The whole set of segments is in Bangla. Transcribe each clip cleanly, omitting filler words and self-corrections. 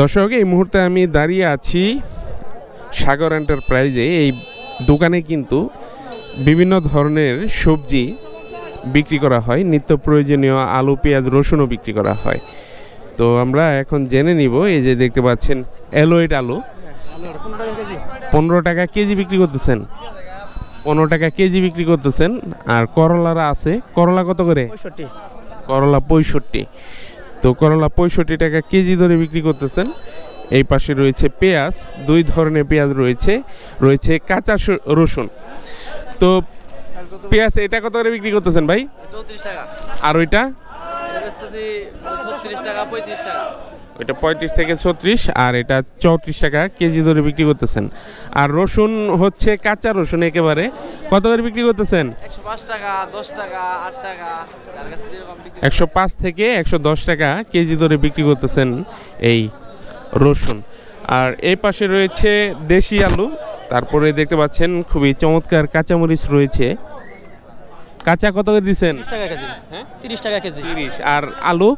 দর্শক, এই মুহূর্তে আমি দাঁড়িয়ে আছি সাগর এন্টারপ্রাইজে। এই দোকানে কিন্তু বিভিন্ন ধরনের সবজি বিক্রি করা হয়, নিত্য প্রয়োজনীয় আলু, পেঁয়াজ, রসুনও বিক্রি করা হয়। তো আমরা এখন জেনে নিব। এই যে দেখতে পাচ্ছেন এলোয়েড আলু 15 টাকা কেজি বিক্রি করতেছেন। 15 টাকা কেজি বিক্রি করতেছেন। আর করলারা আছে, করলা কত করে? 65। করলা 65। তো করলা 65 টাকা কেজি ধরে বিক্রি করতেছেন। এই পাশে রয়েছে পেঁয়াজ, দুই ধরনের পেঁয়াজ রয়েছে, রয়েছে কাঁচা রসুন। তো পেঁয়াজ এটা কত করে বিক্রি করতেছেন ভাই? 34 টাকা। আর ওইটা? এটা বেচতেছি 36 টাকা 35 টাকা। ওইটা 35 থেকে 36 আর এটা 34 টাকা কেজি ধরে বিক্রি করতেছেন। আর রসুন হচ্ছে কাঁচা রসুন একেবারে, কত করে বিক্রি করতেছেন? 105 টাকা, 10 টাকা, 8 টাকা, যার কাছে যেরকম বিক্রি। 105 থেকে 110 টাকা কেজি ধরে বিক্রি করতেছেন এই রসুন। আর এই পাশে রয়েছে দেশি আলু, তারপরে দেখতে পাচ্ছেন খুবই চমৎকার কাঁচামরিচ রয়েছে। কাঁচা কত করে দিচ্ছেন? 30 টাকা কেজি। হ্যাঁ 30 টাকা কেজি। 30। আর আলু?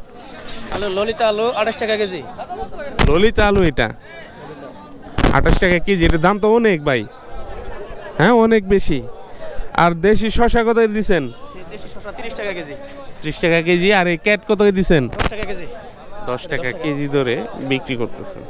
আলু ললিতা আলু 28 টাকা কেজি। ললিতা আলু এটা 28 টাকা কেজি। এটার দাম তো অনেক ভাই, হ্যাঁ অনেক বেশি। আর দেশি শসা কত করে দিচ্ছেন? সেই দেশি শসা 30 টাকা কেজি। 30 টাকা কেজি। আর এই ক্যাট কত করে দিচ্ছেন? 10 টাকা কেজি। 10 টাকা কেজি ধরে বিক্রি করতেছেন।